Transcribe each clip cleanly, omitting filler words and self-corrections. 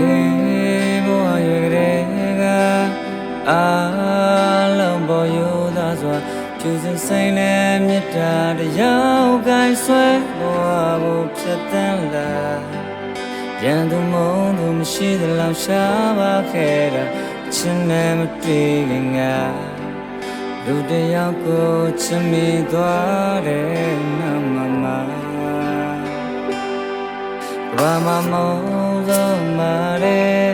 လေးဘဝရွယ်ကလေးကအားလုံးပေါ်ယူသာစွာကျူးစင်ဆိုင်တဲ့မေတ္တာတရားကိုင်ဆွဲဘဝကိုဖြတ်သန်းလာရန်သူမုန်းသူမရှိသလောက်ရှားပါခဲ့တာချစ်နဲ့မတွေ့ခင်ကလူတယောက်ကိုချစ်မိသွားတဲ့နာမမဘာမမောလို့မာတဲ့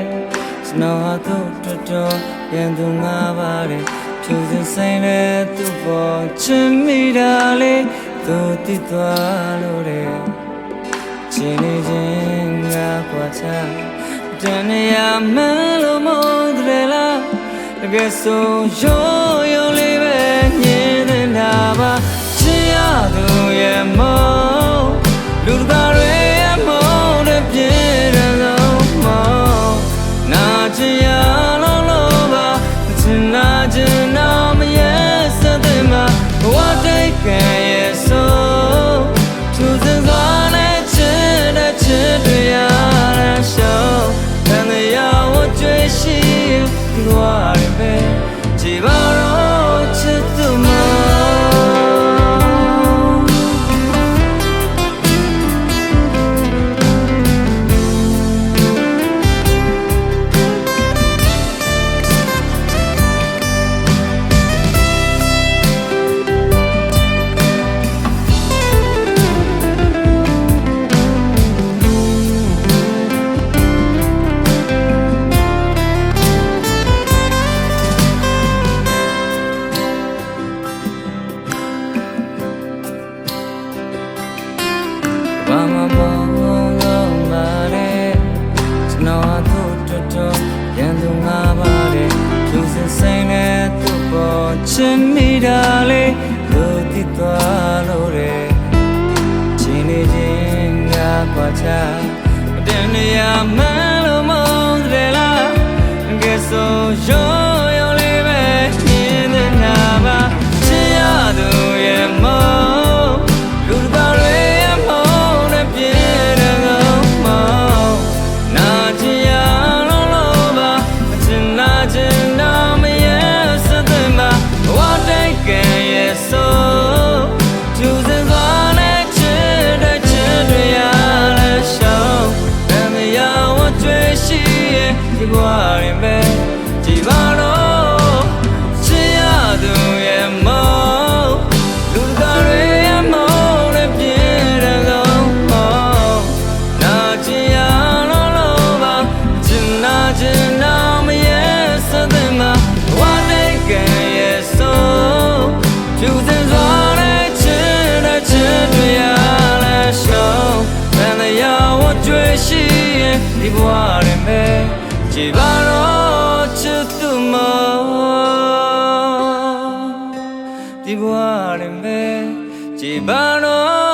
စနောဟာသူတော်တော်ရန်သူငါပါတယ်ဖြူစင်ဆိုင်တဲ့သူပေါ်ချစ်မိတာလေသူတည်သွားလို့တဲ့ချင်းနေချင်းငါကွာချတန်ရမလို့မဟုတ်တယ်လားတကယ်ဆိုရိုးရိုးလေးပဲမြင်နေတာပါချစ်ရသူရဲ့မောလူတကာတွေရဲ့မောတဲ့ပြည့်တဲ့လုံးမောနာချင်ရလို့လို့ပါချင်နာချင်တော့မရဲ့စတဲ့မှာဘဝတိတ်ကံရဲ့ဆိုသူစင်သွားနဲ့ချစ်တဲ့ချစ်တွေရတဲ့ရှောင်းတန်တရားဝတ်ကြွေးရှိဒီဘဝတွေပဲကြည်ပါတော့ချစ်သူမဘာမမောလို့မာတဲ့စနောသူတော်တော်ရန်သူငါပါတယ်သူစင်ဆိုင်တဲ့သူပေါ်ချစ်မိတာလေသူတည်သွားလို့တဲ့ချင်းနေချင်းငါကွာချတန်ရမလို့မဟုတ်တယ်လားကဲဆိုရိုးရိုးလေးပဲမြင်နေတာပါချစ်ရသူရဲ့မောလူတကာတွေဒီဘဝရင်ပဲကြည်ပါတော့ချစ်ရသူရဲ့မောလူတကာတွေရဲ့မောနဲ့ပြည့်တဲ့လုံးမောနာချင်ရလို့လို့ပါချင်နာချင်တော့မရဲ့စတဲ့မှာဘဝတိတ်ကံရဲ့ဆိုဖြူစင်စွာနဲ့ချစ်တဲ့ချစ်တွေရလဲရှောင်းတန်တရားဝတ်ကြွေးရှိရင်ဒီဘဝရင်ပဲကြည်ပါတော့ချစ်သူမဒီဘဝရင်ပဲကြည်ပါတော့